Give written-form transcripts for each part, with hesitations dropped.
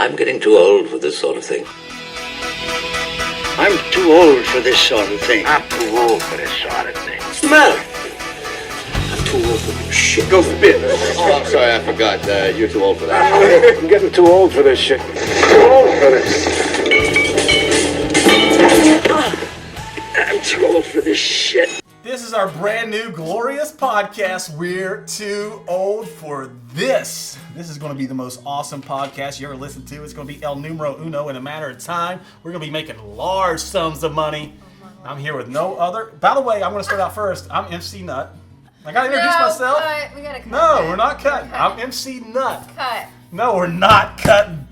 I'm getting too old for this sort of thing. I'm too old for this sort of thing. I'm too old for this sort of thing. What's the matter? I'm too old for this shit. Go spit. Oh, I'm sorry, I forgot. You're too old for that. I'm getting too old for this shit. Too old for this. I'm too old for this shit. This is our brand new glorious podcast. We're too old for this. This is going to be the most awesome podcast you ever listened to. It's going to be El Numero Uno in a matter of time. We're going to be making large sums of money. I'm here with no other. By the way, I'm going to start out first. I'm MC Nut. I got to introduce myself. We gotta cut No, that. we're not cutting. I'm MC Nut. Cut. No, we're not cutting.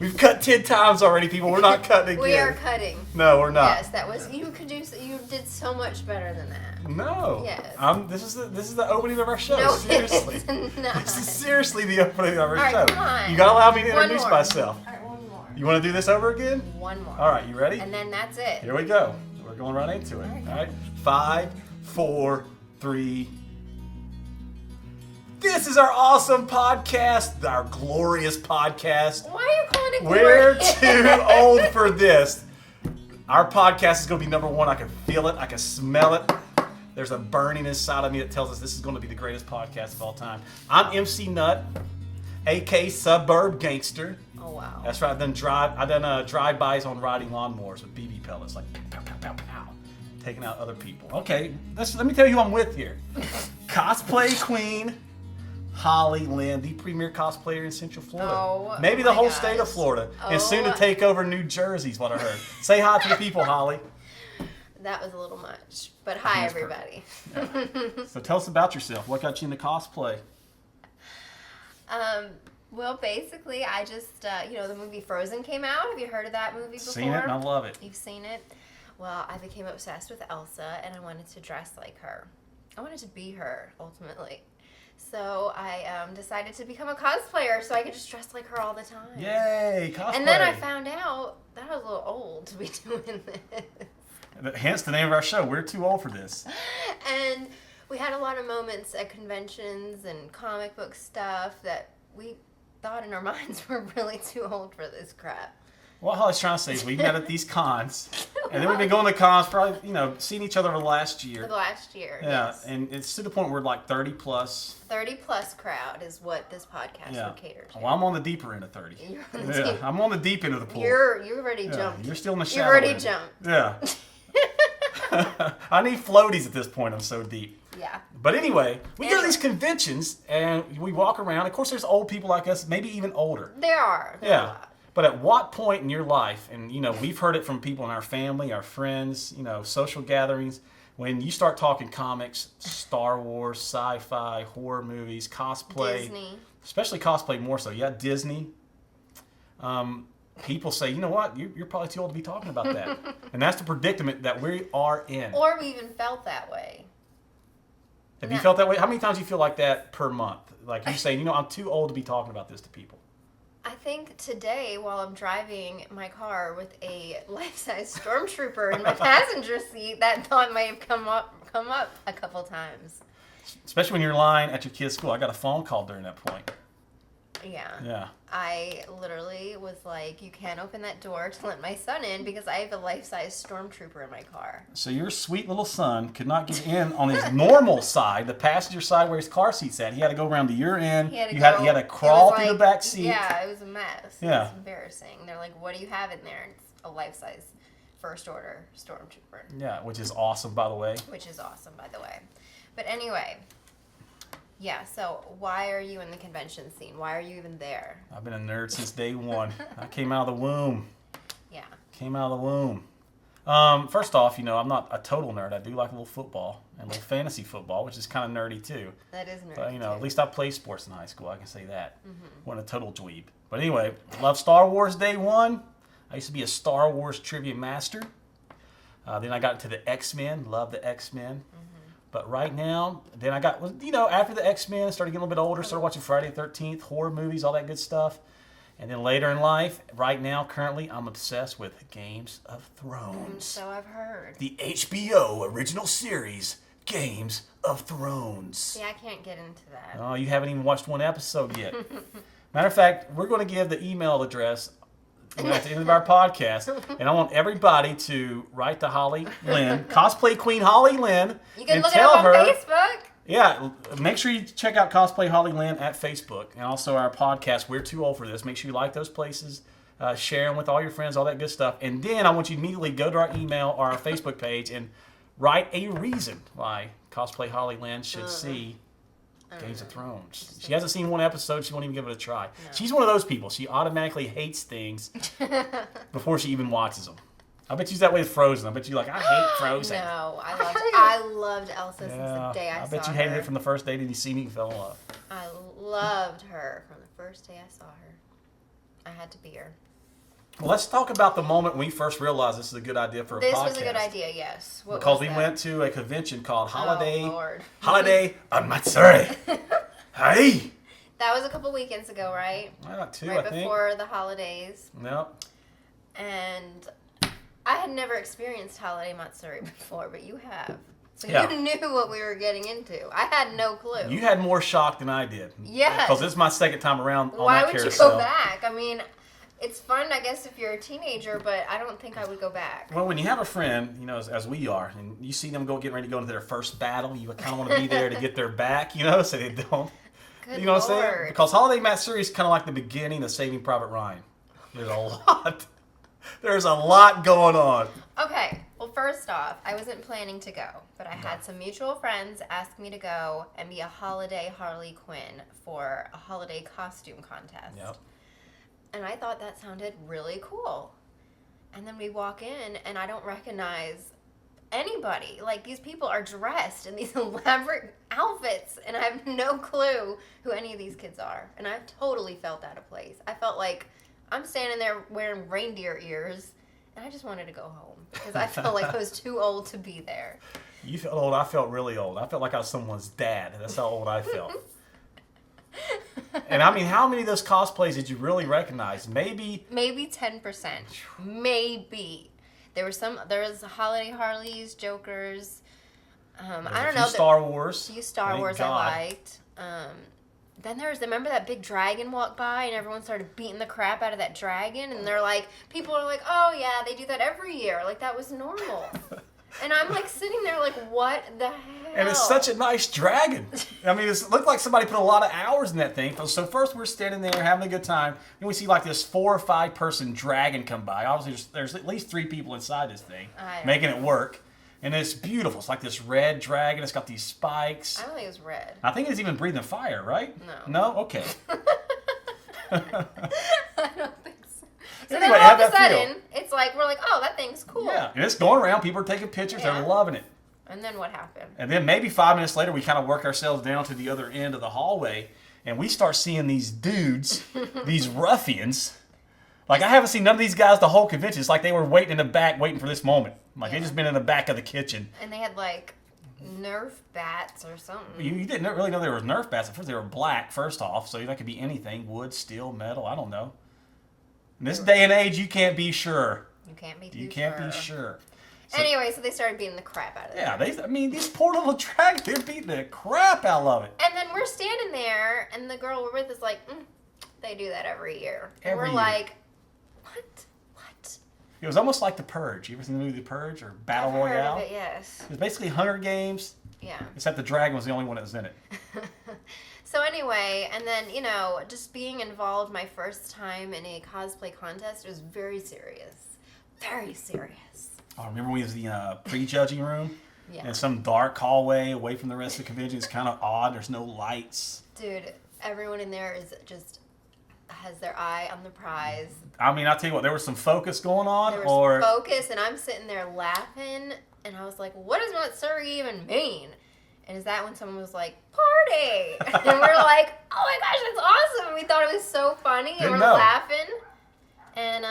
We've cut 10 times already, people. We're not cutting again. We are cutting. No, we're not. Yes, that was you. You did so much better than that. No. Yes. This is the opening of our show. No, Seriously. it's not. This is seriously the opening of our All right, show. come on. You gotta allow me to One introduce more. myself. All right, one more. You want to do this over again? One more. All right, you ready? And then that's it. Here we go. We're going right into it. All right. 5, 4, 3. This is our awesome podcast, our glorious podcast. Why are you calling it We're glorious? too old for this. Our podcast is going to be number one. I can feel it. I can smell it. There's a burning inside of me that tells us this is going to be the greatest podcast of all time. I'm MC Nut, a.k.a. Suburb Gangster. Oh, wow. That's right. I've done drive-bys on riding lawnmowers with BB pellets, like pow, pow, pow, pow, taking out other people. Okay, let me tell you who I'm with here. Cosplay Queen Holly Lynn, the premier cosplayer in Central Florida. Oh, maybe the my whole gosh. state of Florida, and soon to Oh. take over New Jersey is what I heard. Say hi to the people, Holly. That was a little much. But hi, That's everybody. So tell us about yourself. What got you into cosplay? Well, basically, I just, the movie Frozen came out. Have you heard of that movie before? Seen it and I love it. You've seen it? Well, I became obsessed with Elsa, and I wanted to dress like her. I wanted to be her, ultimately. So I decided to become a cosplayer so I could just dress like her all the time. Yay, cosplay. And then I found out that I was a little old to be doing this. Hence the name of our show. We're too old for this. And we had a lot of moments at conventions and comic book stuff that we thought in our minds we're really too old for this crap. What Holly's trying to say is we met at these cons, and then we've been going to cons probably, seeing each other over the last year. For the last year, Yeah, yes. and it's to the point where we're like 30 plus. 30 plus crowd is what this podcast Yeah. would cater to. Well, I'm on the deeper end of 30. You're on the Yeah, deep- I'm on the deep end of the pool. You're already Yeah, jumped. You're still in the You've shallow already end. jumped. Yeah. I need floaties at this point. I'm so deep. Yeah. But anyway, we go to Anyway. these conventions and we walk around. Of course, there's old people like us, maybe even older. There are. There are a Yeah. lot. But at what point in your life, and we've heard it from people in our family, our friends, social gatherings, when you start talking comics, Star Wars, sci-fi, horror movies, cosplay, Disney. especially cosplay more so. Yeah, Disney. People say, you know what, you're probably too old to be talking about that. And that's the predicament that we are in. Or we even felt that way. Have you felt that way? How many times do you feel like that per month? Like you saying, I'm too old to be talking about this to people. I think today, while I'm driving my car with a life-size stormtrooper in my passenger seat, that thought might have come up a couple times. Especially when you're lying at your kid's school. I got a phone call during that point. Yeah. Yeah. I literally was like, you can't open that door to let my son in because I have a life-size stormtrooper in my car. So your sweet little son could not get in on his normal side, the passenger side where his car seat's at. He had to go around to your end. He had to, He had to crawl through the back seat. Yeah, it was a mess. Yeah. It was embarrassing. They're like, what do you have in there? And it's a life-size first-order stormtrooper. Yeah, which is awesome, by the way. Which is awesome, by the way. But anyway, yeah, so why are you in the convention scene? Why are you even there? I've been a nerd since day one. I came out of the womb. Yeah. Came out of the womb. First off, I'm not a total nerd. I do like a little football and a little fantasy football, which is kind of nerdy too. That is nerdy. But, at least I played sports in high school. I can say that. Mm-hmm. Wasn't a total dweeb. But anyway, love Star Wars day one. I used to be a Star Wars trivia master. Then I got into the X-Men. Love the X-Men. But right now, then I got, after the X-Men, started getting a little bit older, started watching Friday the 13th, horror movies, all that good stuff. And then later in life, right now, currently, I'm obsessed with Games of Thrones. So I've heard. The HBO original series, Games of Thrones. See, I can't get into that. Oh, you haven't even watched one episode yet. Matter of fact, we're going to give the email address at the end of our podcast, and I want everybody to write to Holly Lynn, cosplay queen Holly Lynn, You can and look it tell up on her. Facebook. Yeah, make sure you check out Cosplay Holly Lynn at Facebook, and also our podcast, We're Too Old for This. Make sure you like those places, share them with all your friends, all that good stuff. And then I want you to immediately go to our email or our Facebook page and write a reason why Cosplay Holly Lynn should see Games of Thrones. She hasn't seen one episode. She won't even give it a try. No. She's one of those people. She automatically hates things before she even watches them. I bet you that way with Frozen. I bet you I hate Frozen. No, I loved Elsa since the day I saw her. I bet you hated it from the first day that you see me and fell in love. I loved her from the first day I saw her. I had to be her. Well, let's talk about the moment we first realized this is a good idea for a podcast. This was a good idea, yes. Because we went to a convention called Holiday on Matsuri. Hey! That was a couple weekends ago, right? Right Right before the holidays. Yep. And I had never experienced Holiday Matsuri before, but you have. So Yeah. you knew what we were getting into. I had no clue. You had more shock than I did. Yes. Because this is my second time around on Why that would carousel. you go back? I mean, it's fun, I guess, if you're a teenager, but I don't think I would go back. Well, when you have a friend, as we are, and you see them getting ready to go into their first battle, you kind of want to be there to get their back, so they don't. Good You know what I'm Lord. saying? Because Holiday Matsuri is kind of like the beginning of Saving Private Ryan. There's a lot. There's a lot going on. Okay, well, first off, I wasn't planning to go, but I had some mutual friends ask me to go and be a holiday Harley Quinn for a holiday costume contest. Yep. And I thought that sounded really cool. And then we walk in, and I don't recognize anybody. Like, these people are dressed in these elaborate outfits, and I have no clue who any of these kids are. And I totally felt out of place. I felt like I'm standing there wearing reindeer ears, and I just wanted to go home because I felt like I was too old to be there. You felt old. I felt really old. I felt like I was someone's dad. That's how old I felt. And I mean, how many of those cosplays did you really recognize? Maybe 10%. Maybe. There was Holiday Harleys, Jokers. I don't know. Star Wars. A few Star Thank Wars God. I liked. Then remember that big dragon walked by and everyone started beating the crap out of that dragon? And people are like, oh yeah, they do that every year. Like, that was normal. And I'm like sitting there like, what the hell? And it's such a nice dragon. I mean, it looked like somebody put a lot of hours in that thing. So first we're standing there having a good time. Then we see like this 4 or 5 person dragon come by. Obviously there's at least 3 people inside this thing making it work. And it's beautiful. It's like this red dragon. It's got these spikes. I don't think it was red. I think it's even breathing fire, right? No. No? Okay. I don't think so. So Anyway, then all how'd of a that feel? sudden, it's like, we're like, oh, that thing's cool. Yeah, and it's going around. People are taking pictures. Yeah. They're loving it. And then what happened? And then maybe 5 minutes later, we kind of work ourselves down to the other end of the hallway, and we start seeing these dudes, these ruffians. Like, I haven't seen none of these guys the whole convention. It's like they were waiting in the back, waiting for this moment. Like, they just been in the back of the kitchen. And they had, like, Nerf bats or something. You didn't really know there were Nerf bats. At first, they were black, first off, so that could be anything. Wood, steel, metal, I don't know. In this day and age, you can't be sure. You can't be too You can't be sure. So, anyway, so they started beating the crap out of it. Yeah, these poor little dragons, they're beating the crap out of it. And then we're standing there, and the girl we're with is like, they do that every year. And Every we're year. like, what? It was almost like The Purge. You ever seen the movie The Purge or Battle I've heard Royale? of it, yes. It was basically Hunger Games, Yeah. except the dragon was the only one that was in it. So anyway, and then, just being involved my first time in a cosplay contest, it was very serious. Very serious. I remember we was in the prejudging room Yeah. in some dark hallway away from the rest of the convention. It's kind of odd. There's no lights. Dude, everyone in there has their eye on the prize. I mean, I'll tell you what, there was some focus going on. There was focus, and I'm sitting there laughing, and I was like, what does Matsuri even mean? And is that when someone was like, party? And we're like, oh my gosh, that's awesome. We thought it was so funny, and Didn't we're know. laughing. And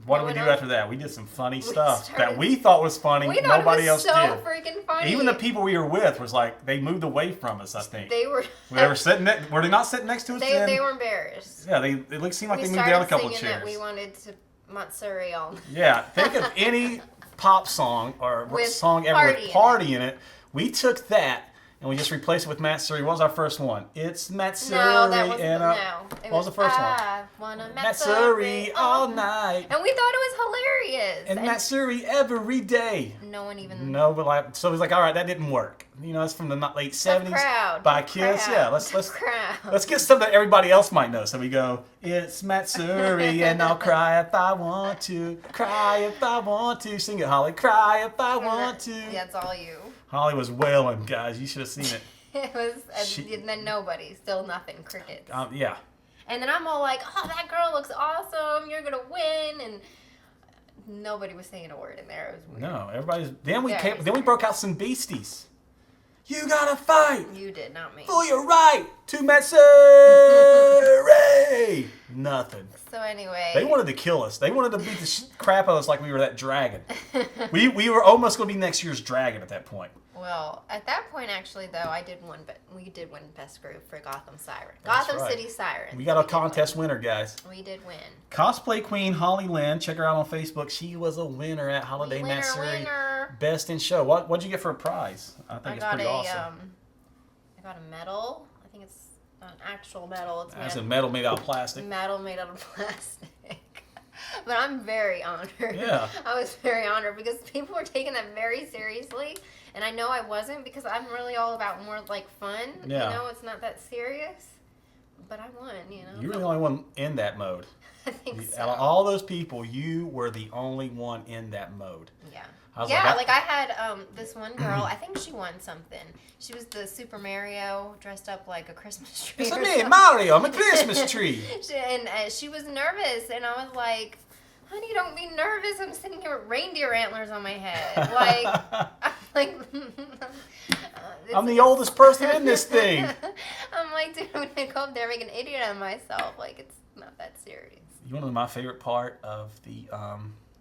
What did we do went on- after that? We did some funny stuff started- that we thought was funny. we thought Nobody it was else so did. freaking funny. Even the people we were with was like, they moved away from us, I think. They were Were they not sitting next to us then? they were embarrassed. Yeah, it seemed like We they moved down a started couple of singing chairs. that we wanted to Matsuri all Yeah, think of any pop song or With song ever with party in party in it. We took that and we just replaced it with Matsuri. What was our first one? It's Matsuri. No, that wasn't. And, It what was the first one? I wanna Matsuri all night. And we thought it was hilarious. And Matsuri every day. No one even. No, but like, so it was like, all right, that didn't work. You know, it's from the late 70s. Crowd. By Kiss. Yeah, let's Crowd. get something that everybody else might know. So we go, it's Matsuri, and I'll cry if I want to. Cry if I want to. Sing it, Holly. Cry if I want to. Yeah, it's all you. Holly was wailing, guys. You should have seen it. It was, and then nobody, still nothing, crickets. Yeah. And then I'm all like, oh, that girl looks awesome. You're gonna win, and nobody was saying a word in there. It was weird. No, everybody's. Then we Very Then we broke out some beasties. You gotta fight You did, not me. for your right to Matsuri. Nothing. So anyway, They wanted to kill us. They wanted to beat the crap out of us like we were that dragon. We were almost going to be next year's dragon at that point. well, at that point, actually, though, we did win Best Group for Gotham Siren. That's Gotham right. City Sirens. We got a contest winner, guys. We did win. Cosplay Queen Holly Lynn. Check her out on Facebook. She was a winner at Holiday Matsuri. Winner. Best in show. What'd you get for a prize? I think I it's got pretty awesome. I got a medal. I think it's an actual medal. It's That's a medal made out of plastic. metal made out of plastic. But I'm very honored. Yeah. I was very honored because people were taking that very seriously. And I know I wasn't because I'm really all about more like fun. Yeah. You know, it's not that serious. But I won, you know. You were the only one in that mode. I think so. Out of all those people, you were the only one in that mode. Yeah. I was Yeah, like, like I had this one girl, I think she won something. She was the Super Mario dressed up like a Christmas tree. It's or me, something. Mario. I'm a Christmas tree. She was nervous, and I was like, honey, don't be nervous. I'm sitting here with reindeer antlers on my head. Like, I'm the oldest person in this thing. I'm like, dude, I'm going to go up there and make an idiot of myself. Like, it's not that serious. You want to know my favorite part of the...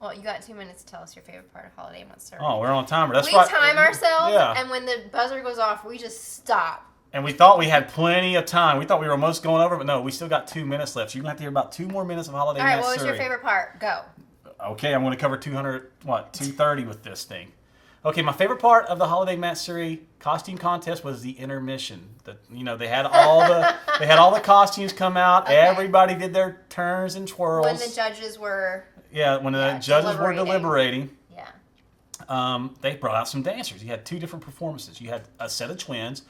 Well, you got 2 minutes to tell us your favorite part of Holiday Matsuri. Oh, we're on timer. That's we right. time ourselves, Yeah. and when the buzzer goes off, we just stop. And we thought we had plenty of time. We thought we were almost going over, but no, we still got 2 minutes left. So you're going to have to hear about 2 more minutes of Holiday All right, Matsuri. what was your favorite part? Go. Okay, I'm going to cover 230 with this thing. Okay, my favorite part of the Holiday Matsuri costume contest was the intermission. They had all the costumes come out. Okay. Everybody did their turns and twirls. When the judges were... Yeah, when the judges were deliberating. Yeah. They brought out some dancers. You had 2 different performances. You had a set of twins,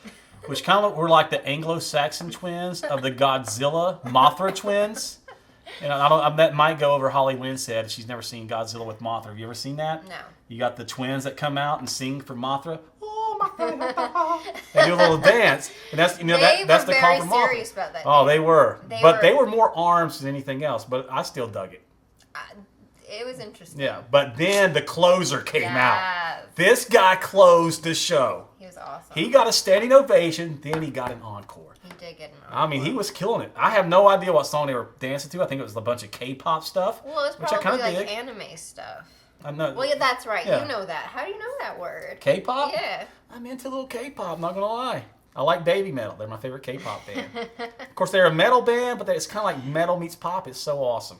which kind of were like the Anglo-Saxon twins of the Godzilla Mothra twins. And that might go over. Holly Lynn said she's never seen Godzilla with Mothra. Have you ever seen that? No. You got the twins that come out and sing for Mothra. Oh, Mothra. They do a little dance, and that's that's the call for Mothra. They were very serious about that. Oh, they were. They were more arms than anything else. But I still dug it. It was interesting. Yeah, but then the closer came out. Yes. This guy closed the show. He was awesome. He got a standing ovation, then he got an encore. He did get an encore. I mean, he was killing it. I have no idea what song they were dancing to. I think it was a bunch of K-pop stuff, Well, it's which I probably kind of like dig. anime stuff. I know. Well, yeah, that's right. Yeah. You know that. How do you know that word? K-pop? Yeah. I'm into a little K-pop, not gonna lie. I like Baby Metal. They're my favorite K-pop band. Of course, they're a metal band, but it's kind of like metal meets pop. It's so awesome.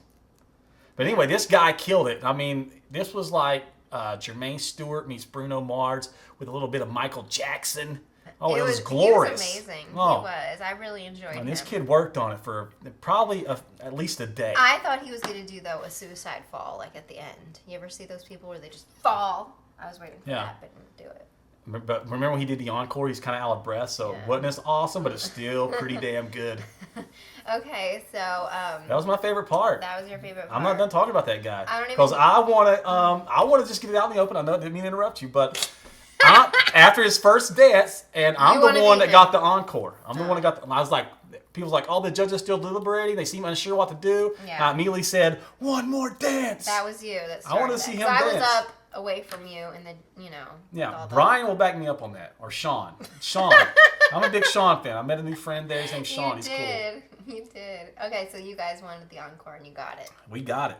But anyway, this guy killed it. I mean, this was like Jermaine Stewart meets Bruno Mars with a little bit of Michael Jackson. Oh, it was glorious. He was amazing. Oh. He was. I really enjoyed him. And this kid worked on it for probably at least a day. I thought he was going to do, though, a suicide fall, like at the end. You ever see those people where they just fall? I was waiting for that, but didn't do it. But remember when he did the encore, he's kind of out of breath, so it wasn't as awesome, but it's still pretty damn good. Okay, so... that was my favorite part. That was your favorite part. I'm not done talking about that guy. I don't even... Because I want to just get it out in the open. I know I didn't mean to interrupt you, but after his first dance, and I'm the one that got the encore. I'm the one that got the... I was like... People was like, oh, the judges still deliberating. They seem unsure what to do. Yeah. I immediately said, one more dance. That was you that started I wanted to see him I dance. was up away from you, and then, Yeah, Brian will back me up on that. Or Sean. I'm a big Sean fan. I met a new friend there. His name's Sean. He's cool. You did. Okay, so you guys wanted the encore, and you got it. We got it.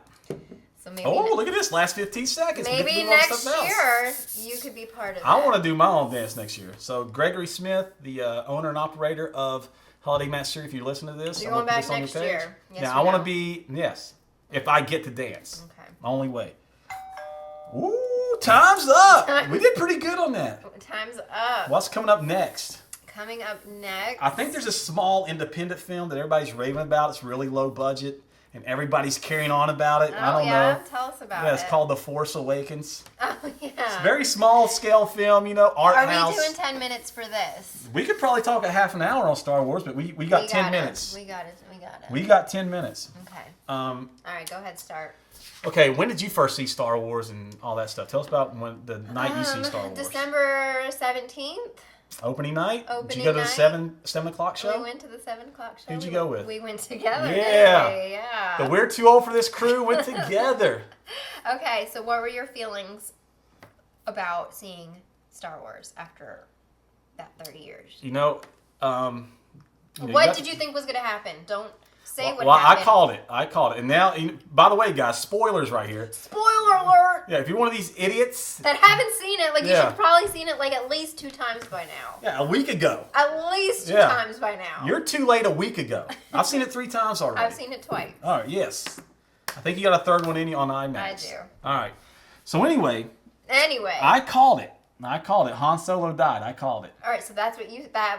So maybe look at this. Last 15 seconds. Maybe next year you could be part of that. I want to do my own dance next year. So Gregory Smith, the owner and operator of Holiday Matsuri, if you listen to this, you're going back next year. Yes, I want to be, if I get to dance. Okay. My only way. Ooh, time's up. We did pretty good on that. Time's up. What's coming up next? Coming up next. I think there's a small independent film that everybody's raving about. It's really low budget, and everybody's carrying on about it. I don't know. Tell us about it. Yeah, it's called The Force Awakens. Oh, yeah. It's a very small scale film, art house. Are we doing 10 minutes for this? We could probably talk a half an hour on Star Wars, but we got 10 minutes. We got it. We got 10 minutes. Okay. All right, go ahead, start. Okay, when did you first see Star Wars and all that stuff? Tell us about the night you see Star Wars. December 17th. Opening night? Opening Did you go to night. the 7 o'clock show? We went to the 7 o'clock show. Who'd you go with? We went together. Yeah. The We're Too Old for This crew went together. Okay, so what were your feelings about seeing Star Wars after that 30 years? What did you think was going to happen? Don't say what happened. I called it. And now, by the way, guys, spoilers right here. Spoiler alert! Yeah, if you're one of these idiots that haven't seen it, you should have probably seen it at least 2 times by now. Yeah, a week ago. At least 2 times by now. You're too late a week ago. I've seen it 3 times already. I've seen it twice. All right, yes. I think you got a third one in you on IMAX. I do. All right. So anyway. I called it. Han Solo died. I called it. All right, so that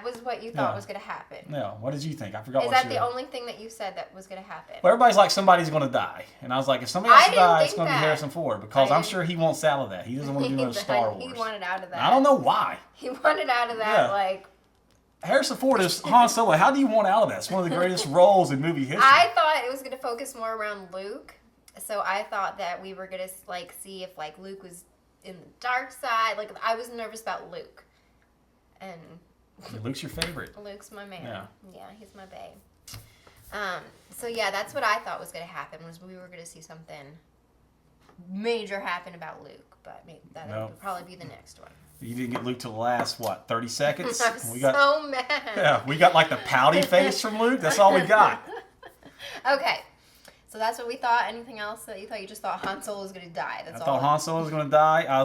was what you thought was going to happen. Yeah. What did you think? I forgot. Is that the only thing that you said that was going to happen? Well, everybody's like, somebody's going to die, and I was like, if somebody else dies, it's going to be Harrison Ford, because I'm sure he wants out of that. He doesn't want to do another Star Wars. He wanted out of that. I don't know why. He wanted out of that, Harrison Ford is Han Solo. How do you want out of that? It's one of the greatest roles in movie history. I thought it was going to focus more around Luke, so I thought that we were going to see if Luke was in the dark side. I was nervous about Luke. And Luke's your favorite. Luke's my man. Yeah, he's my babe. So yeah, that's what I thought was going to happen, was we were going to see something major happen about Luke, but maybe that would probably be the next one. You didn't get Luke till the last, 30 seconds? I'm so mad. Yeah, we got the pouty face from Luke. That's all we got. Okay. So that's what we thought. Anything else that you thought? You just thought Han Solo was going to die. I thought Han Solo was going to die. I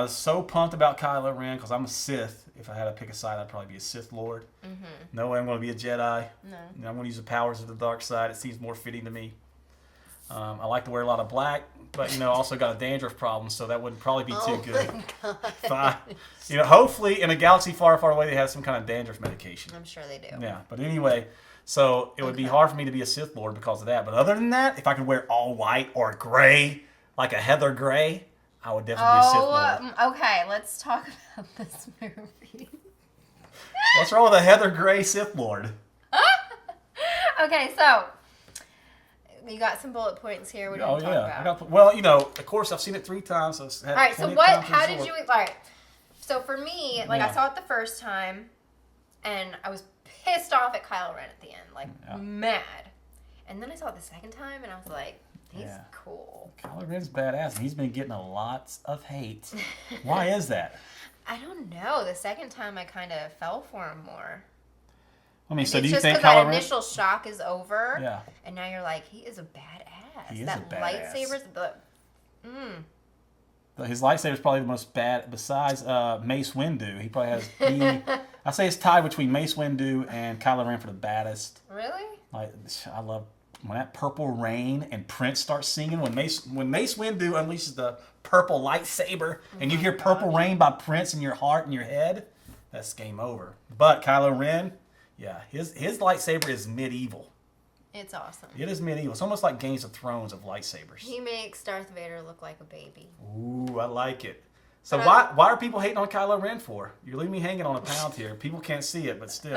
was so pumped about Kylo Ren, because I'm a Sith. If I had to pick a side, I'd probably be a Sith Lord. Mm-hmm. No way I'm going to be a Jedi. No. I'm going to use the powers of the dark side. It seems more fitting to me. I like to wear a lot of black, but also got a dandruff problem, so that wouldn't probably be too good. God. Hopefully in a galaxy far, far away, they have some kind of dandruff medication. I'm sure they do. Yeah, but anyway. So it would be hard for me to be a Sith Lord because of that. But other than that, if I could wear all white or gray, like a Heather Gray, I would definitely be a Sith Lord. Okay, let's talk about this movie. What's wrong with a Heather Gray Sith Lord? Okay, so you got some bullet points here. What do you want to talk about? Of course, I've seen it 3 times. So all right, so how did you... All right, so for me, I saw it the first time, and I was pissed off at Kylo Ren at the end, mad. And then I saw it the second time, and I was like, he's cool. Kylo Ren's badass, and he's been getting a lot of hate. Why is that? I don't know. The second time, I kind of fell for him more. So do you think Kylo Ren... It's just because that initial shock is over, and now you're like, he is a badass. He is a badass. Lightsaber's His lightsaber's probably the most bad, besides Mace Windu. He probably has... I say it's tied between Mace Windu and Kylo Ren for the baddest. Really? I love when that Purple Rain and Prince start singing. When Mace Windu unleashes the purple lightsaber, and you hear Purple Rain by Prince in your heart and your head, that's game over. But Kylo Ren, his lightsaber is medieval. It's awesome. It is medieval. It's almost like Games of Thrones of lightsabers. He makes Darth Vader look like a baby. Ooh, I like it. So why are people hating on Kylo Ren for? You're leaving me hanging on a pound here. People can't see it, but still.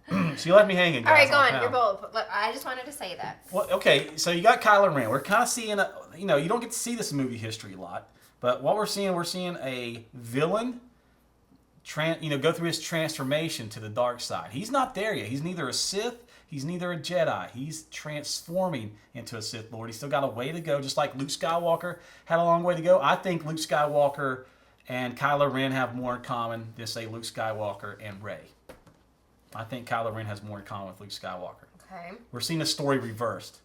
So you left me hanging, guys. All right, go on. You're bold. I just wanted to say that. Well, okay, so you got Kylo Ren. We're kind of seeing, you don't get to see this in movie history a lot. But what we're seeing a villain go through his transformation to the dark side. He's not there yet. He's neither a Sith. He's neither a Jedi. He's transforming into a Sith Lord. He's still got a way to go, just like Luke Skywalker had a long way to go. I think Luke Skywalker and Kylo Ren have more in common than, say, Luke Skywalker and Rey. I think Kylo Ren has more in common with Luke Skywalker. Okay. We're seeing the story reversed.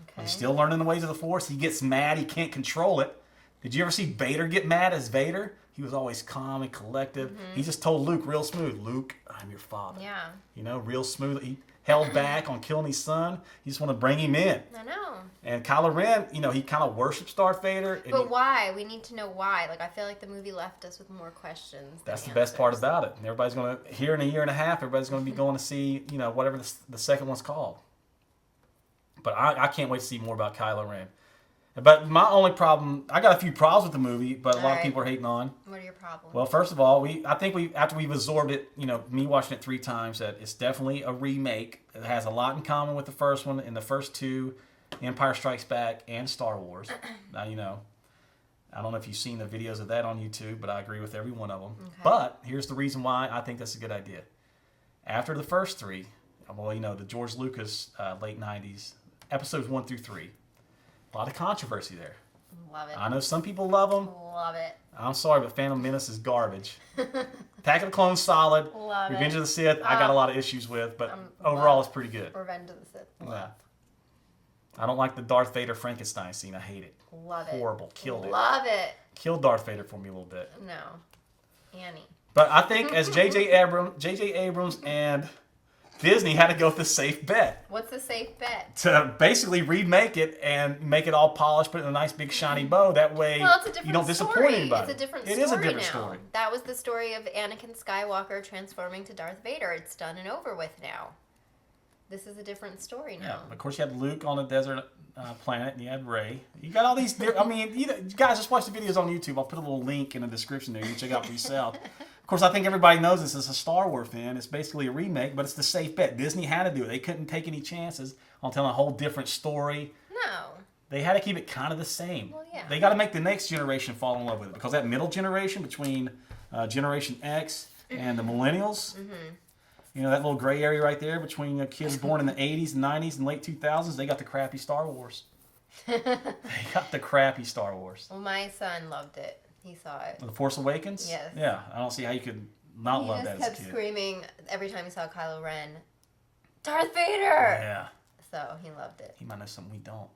Okay. He's still learning the ways of the Force. He gets mad. He can't control it. Did you ever see Vader get mad as Vader? He was always calm and collective. Mm-hmm. He just told Luke real smooth, Luke, I'm your father. Yeah. Real smooth. He held back on killing his son. He just want to bring him in. I know. And Kylo Ren, he kind of worships Darth Vader. But why? We need to know why. Like, I feel like the movie left us with more questions. That's the than best part answers. about it. And everybody's going to, here in a year and a half, everybody's going to be going to see, whatever the second one's called. But I can't wait to see more about Kylo Ren. But my only problem, I got a few problems with the movie, but a lot of people are hating on. What are your problems? Well, first of all, I think after we've absorbed it, me watching it 3 times, that it's definitely a remake. It has a lot in common with the first one and the first 2, Empire Strikes Back and Star Wars. Now, I don't know if you've seen the videos of that on YouTube, but I agree with every one of them. Okay. But here's the reason why I think that's a good idea. After the first 3, well, the George Lucas late 90s, episodes 1 through 3, a lot of controversy there. Love it. I know some people love them. Love it. I'm sorry, but Phantom Menace is garbage. Attack of the Clones, solid. Love Revenge it. of the Sith, I got a lot of issues with, but overall it's pretty good. Revenge of the Sith. Yeah. I don't like the Darth Vader Frankenstein scene. I hate it. Love it. Horrible. Killed it. Love it. Killed Darth Vader for me a little bit. No. Annie. But I think as J.J. Abrams and Disney had to go with the safe bet. What's the safe bet? To basically remake it and make it all polished, put it in a nice big shiny bow. That way you don't disappoint anybody. It's a different story. It is a different now. story. That was the story of Anakin Skywalker transforming to Darth Vader. It's done and over with now. This is a different story now. Yeah, of course you had Luke on a desert planet, and you had Rey. You got all these. I mean, you guys just watch the videos on YouTube. I'll put a little link in the description there. You can check out for yourself. Of course, I think everybody knows this is a Star Wars fan. It's basically a remake, but it's the safe bet. Disney had to do it. They couldn't take any chances on telling a whole different story. No. They had to keep it kind of the same. Well, yeah. They got to make the next generation fall in love with it, because that middle generation between Generation X and the Millennials. Mm-hmm. That little gray area right there between kids born in the 80s, 90s, and late 2000s, they got the crappy Star Wars. They got the crappy Star Wars. Well, my son loved it. He saw it. The Force Awakens? Yes. Yeah, I don't see how you could not love that as a kid. He just kept screaming every time he saw Kylo Ren, Darth Vader! Yeah. So he loved it. He might know something we don't.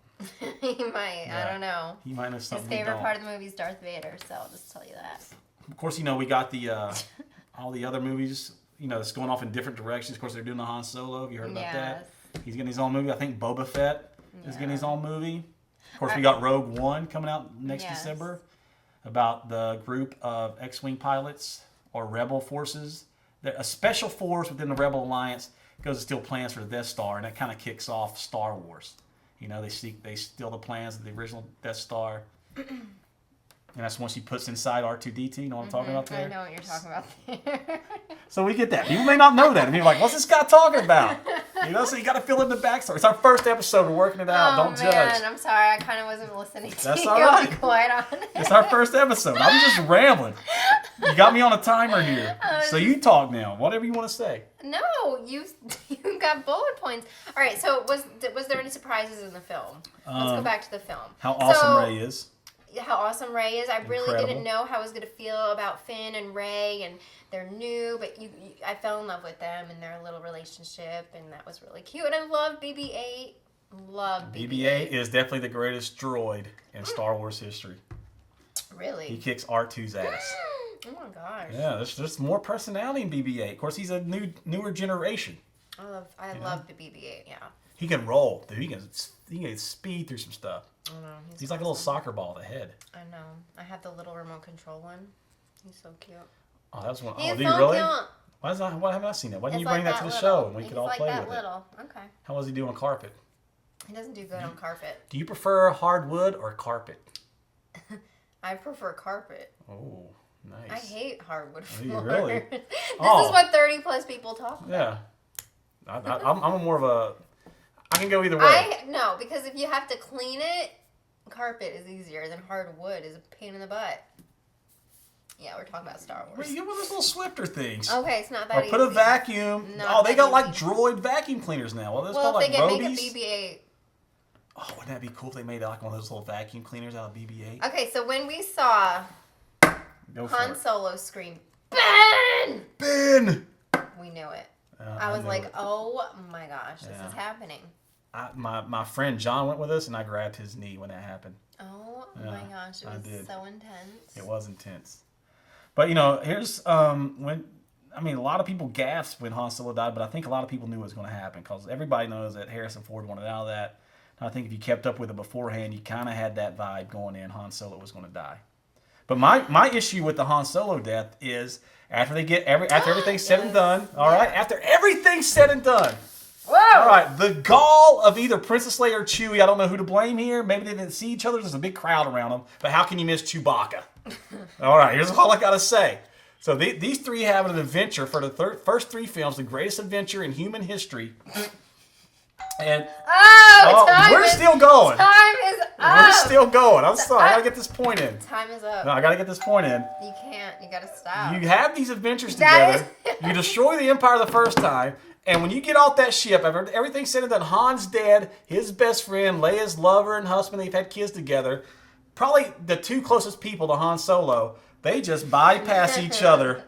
He might. Yeah. I don't know. He might know something His favorite part of the movie is Darth Vader, so I'll just tell you that. Of course, we got the all the other movies, that's going off in different directions. Of course, they're doing the Han Solo. Have you heard about that? He's getting his own movie. I think Boba Fett is getting his own movie. Of course, we got Rogue One coming out next December, about the group of X-Wing pilots or Rebel forces. A special force within the Rebel Alliance goes to steal plans for the Death Star, and that kind of kicks off Star Wars. They steal the plans of the original Death Star. And that's the one she puts inside R2-D2. You know what I'm talking about there? I know what you're talking about there. So we get that. People may not know that. And you're like, what's this guy talking about? So you got to fill in the backstory. It's our first episode. We're working it out. Don't judge. I'm sorry. I kind of wasn't listening to That's you. all right. I'm quite honest. It's our first episode. I'm just rambling. You got me on a timer here. So you talk now. Whatever you want to say. No, you got bullet points. All right. So was there any surprises in the film? Let's go back to the film. How awesome Rey is. How awesome Rey is. I really Incredible. didn't know how I was going to feel about Finn and Rey, and they're new, but I fell in love with them and their little relationship, and that was really cute. And I love BB-8. Love BB-8. BB-8 is definitely the greatest droid in Star Wars history. Really? He kicks R2's ass. Oh my gosh. Yeah, there's more personality in BB-8. Of course, he's a newer generation. I love the BB-8. Yeah. He can roll, dude. He can speed through some stuff. I know. He's like a little soccer ball at the head. I know. I have the little remote control one. He's so cute. Oh, that was one. He's do you so really? cute. Why haven't I seen that? Why didn't It's you bring like that to the little. show and we He's could all like play that with little. Okay. it? How was he doing on carpet? He doesn't do good on carpet. Do you prefer hardwood or carpet? I prefer carpet. Oh, nice. I hate hardwood Do you floors. really? This Oh. is what 30 plus people talk about. Yeah. I'm more of a. I can go either way. No, because if you have to clean it, carpet is easier than hardwood is a pain in the butt. Yeah, we're talking about Star Wars. You get one of those little Swifter things. Okay, it's not that Or easy. put a vacuum. Not They that got like easy. droid vacuum cleaners now. Well, Well, called if they like can make a Robies. BB-8. Oh, wouldn't that be cool if they made like one of those little vacuum cleaners out of BB-8? Okay, so when we saw Go for Han it. Solo scream, Ben! Ben! We knew it. I I was knew like, it. oh my gosh, this Yeah. is happening. My friend John went with us, and I grabbed his knee when that happened. Oh Yeah, my gosh, it I was did. so intense. It was intense. But here's when a lot of people gasped when Han Solo died, but I think a lot of people knew it was going to happen because everybody knows that Harrison Ford wanted out of that. I think if you kept up with it beforehand, you kind of had that vibe going in. Han Solo was going to die. But my issue with the Han Solo death is after everything's said and done. All right, after everything's said and done. Whoa! All right, the gall of either Princess Leia or Chewie. I don't know who to blame here. Maybe they didn't see each other. There's a big crowd around them. But how can you miss Chewbacca? All right, here's all I gotta say. So these three have an adventure for the first 3 films, the greatest adventure in human history. And we're still going. Time is up. We're still going. I'm sorry. I gotta get this point in. Time is up. No, I gotta get this point in. You can't. You gotta stop. You have these adventures together. You destroy the Empire the first time. And when you get off that ship, after everything's said and done, Han's dead, his best friend, Leia's lover and husband, they've had kids together. Probably the 2 closest people to Han Solo, they just bypass each other.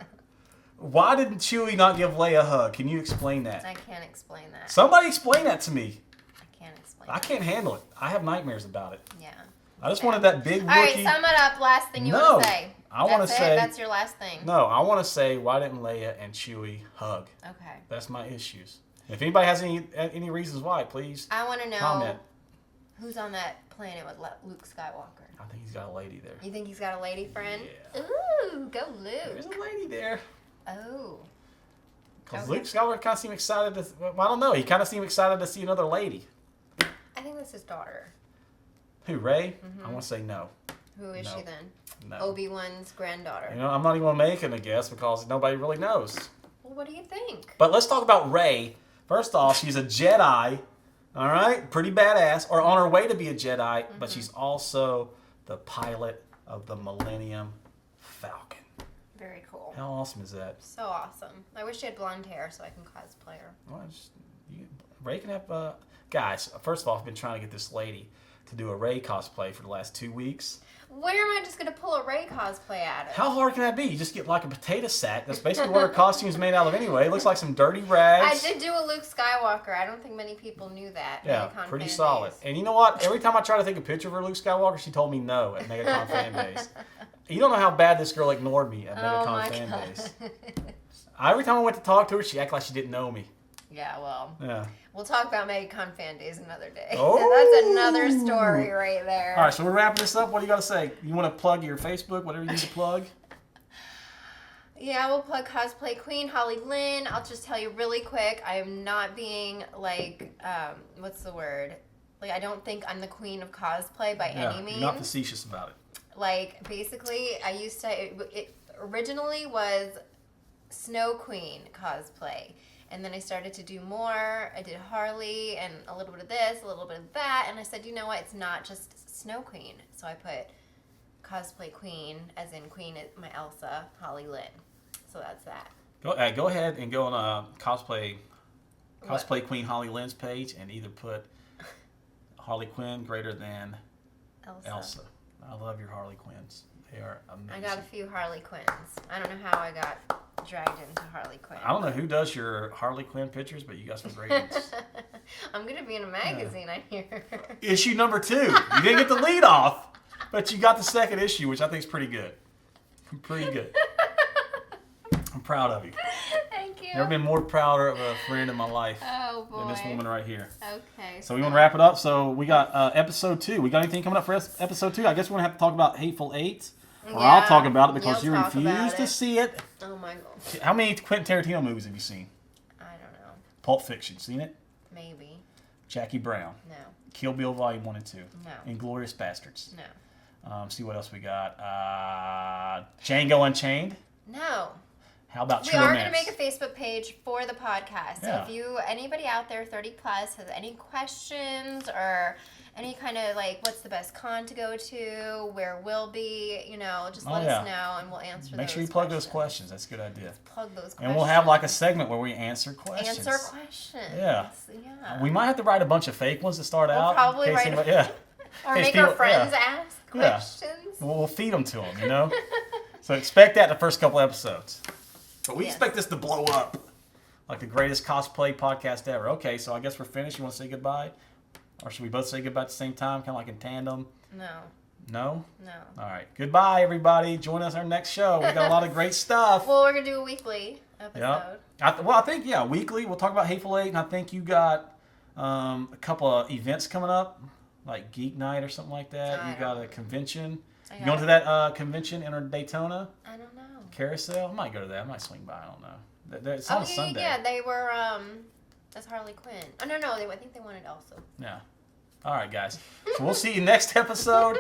Why didn't Chewie not give Leia a hug? Can you explain that? I can't explain that. Somebody explain that to me. I can't explain I can't handle it. I have nightmares about it. Yeah. I just wanted that big All right, rookie. sum it up. Last thing you want to say. I want to say that's your last thing. No, I want to say why didn't Leia and Chewie hug? Okay. That's my issues. If anybody has any reasons why, please I want to know comment. who's on that planet with Luke Skywalker. I think he's got a lady there. You think he's got a lady friend? Yeah. Ooh, go Luke. There's a lady there. Oh. Because Okay. Luke Skywalker kind of seemed excited to. Well, I don't know. He kind of seemed excited to see another lady. I think that's his daughter. Who, Rey? I want to say no. Who is No. she then? No. Obi-Wan's granddaughter. You know, I'm not even going to make a guess because nobody really knows. Well, what do you think? But let's talk about Rey. First off, she's a Jedi. All right? Pretty badass. Or on her way to be a Jedi. But she's also the pilot of the Millennium Falcon. Very cool. How awesome is that? So awesome. I wish she had blonde hair so I can cosplay her. Well, Rey can have... guys, first of all, I've been trying to get this lady to do a Rey cosplay for the last 2 weeks. Where am I just going to pull a Rey cosplay out of? How hard can that be? You just get like a potato sack. That's basically what her costume's made out of anyway. It looks like some dirty rags. I did do a Luke Skywalker. I don't think many people knew that. Yeah, MegaCon pretty fan solid. days. And you know what? Every time I try to take a picture of her Luke Skywalker, she told me no at MegaCon Fan Days. You don't know how bad this girl ignored me at Oh my MegaCon Fan God. Days. Every time I went to talk to her, she acted like she didn't know me. Yeah, well, Yeah. we'll talk about MegaCon Fan Days another day. Oh. That's another story right there. All right, so we're wrapping this up. What do you got to say? You want to plug your Facebook, whatever you need to plug? Yeah, we'll plug Cosplay Queen, Holly Lynn. I'll just tell you really quick, I am not being like, what's the word? Like, I don't think I'm the queen of cosplay by any means. You're not facetious about it. Like, basically, I used to, it originally was Snow Queen cosplay. And then I started to do more. I did Harley and a little bit of this, a little bit of that. And I said, you know what? It's not just Snow Queen. So I put Cosplay Queen, as in Queen, my Elsa, Holly Lynn. So that's that. Go ahead and go on Cosplay Queen Holly Lynn's page and either put Harley Quinn greater than Elsa. I love your Harley Quinns. They are amazing. I got a few Harley Quinns. I don't know how I got dragged into Harley Quinn. I don't know who does your Harley Quinn pictures, but you got some great ones. I'm going to be in a magazine, I hear. Issue number 2. You didn't get the lead off, but you got the second issue, which I think is pretty good. Pretty good. I'm proud of you. Thank you. Never been more prouder of a friend in my life Oh, boy. than this woman right here. Okay. So we want to wrap it up. So we got episode 2. We got anything coming up for episode 2? I guess we're going to have to talk about Hateful Eight. Or Yeah, I'll talk about it because you you'll talk about refuse to it. see it. Oh, my God. How many Quentin Tarantino movies have you seen? I don't know. Pulp Fiction. Seen it? Maybe. Jackie Brown. No. Kill Bill Volume 1 and 2. No. Inglourious Bastards. No. See what else we got. Django Unchained. No. How about We True are going to Romance? make a Facebook page for the podcast. So Yeah. if anybody out there 30 plus has any questions or any kind of like what's the best con to go to, where we'll be, just let us know and we'll answer those. Make sure you plug those questions. That's a good idea. Plug those questions. And we'll have like a segment where we answer questions. Answer questions. Yeah. Yeah. We might have to write a bunch of fake ones to start We'll out. in probably case write anybody- a- yeah. Or In case make our people- friends yeah. ask Yeah. questions. We'll feed them to them, So expect that in the first couple episodes. But we Yes. expect this to blow up. Like the greatest cosplay podcast ever. Okay, so I guess we're finished. You want to say goodbye? Or should we both say goodbye at the same time, kind of like in tandem? No. No? No. All right. Goodbye, everybody. Join us our next show. We got a lot of great stuff. Well, we're going to do a weekly episode. I think, weekly. We'll talk about Hateful Eight, and I think you got A couple of events coming up, like Geek Night or something like that. I You got don't a convention. I You got going to that convention in Daytona? I don't know. Carousel? I might go to that. I might swing by. I don't know. It's on Oh, a Sunday. yeah. They were, that's Harley Quinn. Oh, no. I think they wanted Elsa. Yeah. All right, guys. So we'll see you next episode.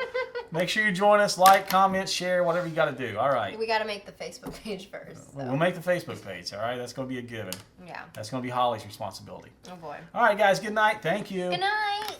Make sure you join us. Like, comment, share, whatever you got to do. All right. We got to make the Facebook page first. So. We'll make the Facebook page. All right. That's going to be a given. Yeah. That's going to be Holly's responsibility. Oh, boy. All right, guys. Good night. Thank you. Good night.